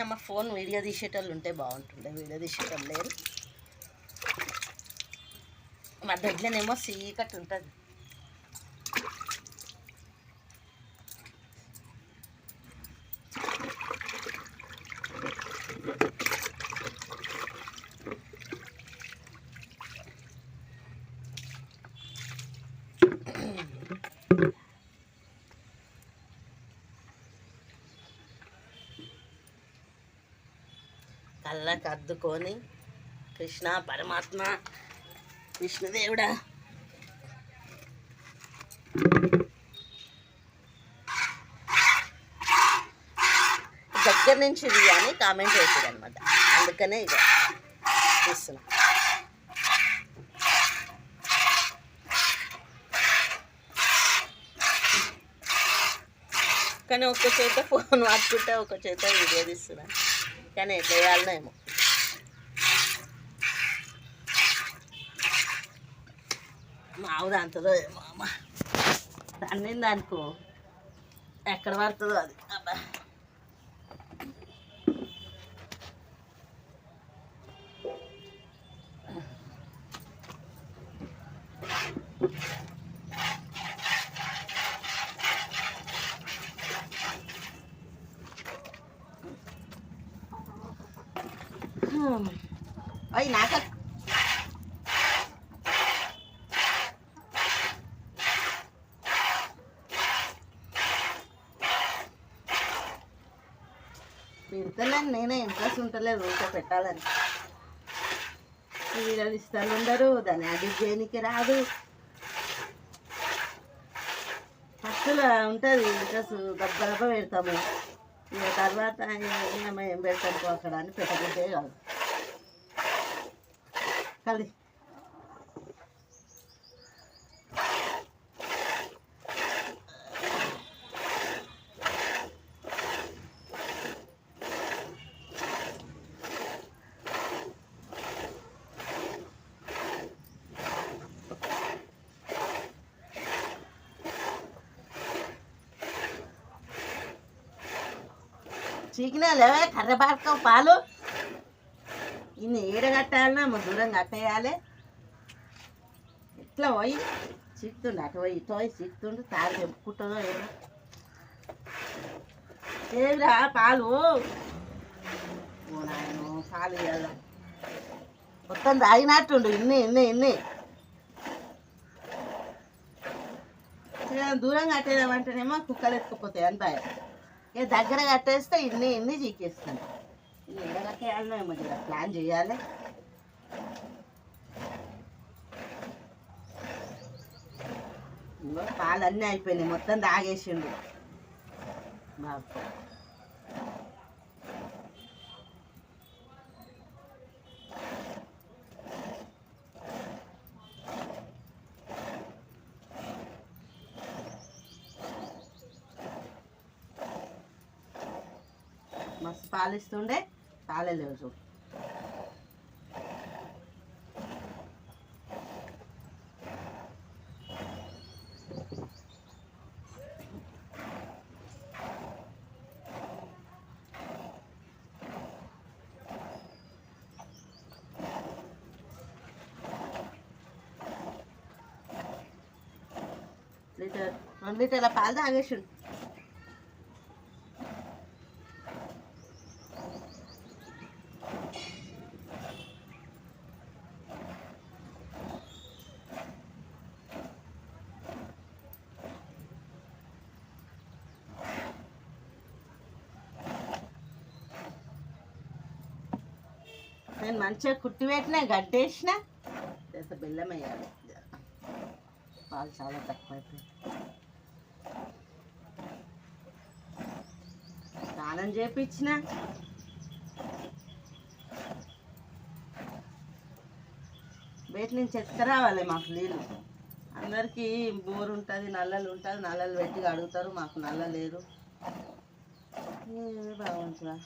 మా phone video తీసేటోళ్ళు ఉంటే బాగుంటుండే, వీడియో తీసేటోళ్ళు లేరు. మా దొడ్లోనేమో చీకటి ఉంటుంది. కళ్ళకి అద్దుకొని కృష్ణ పరమాత్మ విష్ణుదేవుడా దగ్గర నుంచి ఇది అని కామెంట్ వేసాడు అనమాట. అందుకనే ఇక తీస్తున్నా. కానీ ఒక్క చేత ఫోన్ వాడుకుంటే ఒక చేత వీడియో తీస్తున్నా. కానీ ఎట్లా వేయాలనో ఏమో. మావుడు అంతదో ఏమో అమ్మ, దాన్ని దానికో ఎక్కడ పడుతుందో అది. అబ్బా అయ్యి నాక పెడతలేను, నేనే ఇంట్రెస్ట్ ఉంటలేదు ఊరికే పెట్టాలని. వీళ్ళు ఇస్తాను ఉండరు, దాన్ని అడిగి చేయనికి రాదు. ఫస్ట్లో ఉంటుంది ఇంట్రెస్ట్, దెబ్బ పెడతాము. ఇక తర్వాత ఏం పెడతాను అక్కడ అని పెట్టబుద్దే కాదు. కలి చీకినా లేవే కర్రబాడక పాలు ఇన్ని ఏడగట్టాలన్నా దూరం కట్టేయాలి. ఎట్లా పోయి చీకుతుండు, అటు పోయి ఇటు పోయి చీకుతుండు. తారు తెంపుకుంటుందో ఏమో. ఏమిరా పాలు, నాయను పాలు ఇవ్వాలి. మొత్తం తాగినట్టుండు. ఇన్ని దూరం కట్టేదామంటేనేమో కుక్కలు ఎత్తుకుపోతాయి అని భయం. ఇక దగ్గర కట్టేస్తే ఇన్ని చీకేస్తాను. ఇన్ని ఎడగట్టేయాలనో ఏమో ప్లాన్ చేయాలి. పాలు అన్నీ అయిపోయినాయి, మొత్తం తాగేసిండు బాబు. మస్తు పాలు ఇస్తుండే, పాలే లేవు చూడు. లీటర్ 2 లీటర్ల పాలు తాగేసిండు. నేను మంచిగా కుట్టి పెట్టినా, గడ్డేసిన బెల్లం వేయాలి. పాలు చాలా తక్కువ అయిపోయింది. స్నానం చేయించిన, బయట నుంచి ఎత్తుకురావాలి మాకు నీళ్ళు. అందరికీ బోరు ఉంటుంది, నల్లలు ఉంటుంది, నల్లలు పెట్టి అడుగుతారు. మాకు నల్ల లేదు. బాగుంటుందా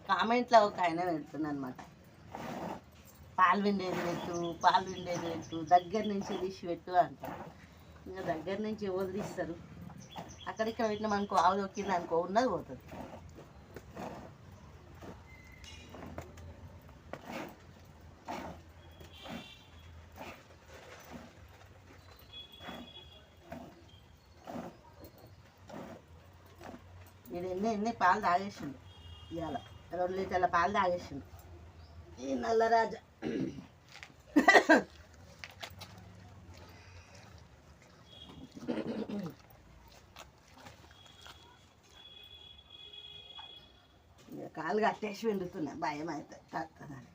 కామెంట్లో ఒక ఆయన పెడుతున్నా అనమాట. పాలు విండేది పెట్టు, పాలు విండేది పెట్టు, దగ్గర నుంచి తీసి పెట్టు అంటారు. ఇంకా దగ్గర నుంచి ఎవరు తీస్తారు? అక్కడిక్కడ పెట్టిన మనకు ఆవు దొక్కింది అనుకో, ఉన్నది పోతుంది. మీరు ఎన్ని పాలు తాగేసిండు ఇవాళ, 2 లీటర్ల పాలు తాగేసిండు ఈ నల్లరాజా. కాలు కట్టేసి వండుతున్నాయి, భయం అయితే కట్టదని.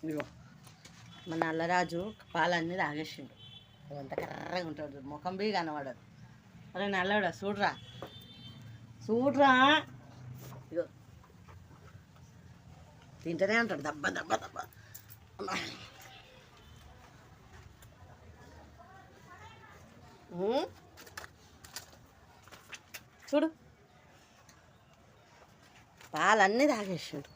ఇదిగో మన నల్లరాజు పాలన్నీ తాగేసిండు. అంత కర్రగా ఉంటాడు, ముఖం బీ కనబడదు. అరే నల్లడా చూడరా, చూడరా. ఇగో తింటూనే ఉంటాడు దబ్బ దబ్బ దబ్బ. చూడు పాలన్నీ తాగేసిండు.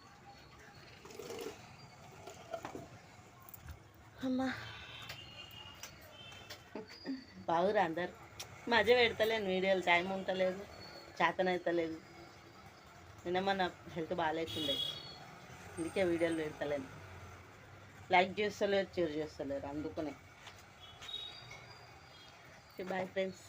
అమ్మా బాగురా అందరు. మధ్య పెడతలేను వీడియోలు, టైం ఉండలేదు, చేతనవుతలేదు. నిన్న మన హెల్త్ బాగాలేకుండే, అందుకే వీడియోలు పెడతలేను. లైక్ చేస్తలేరు, షేర్ చేస్తలేరు, అందుకనే. Bye friends.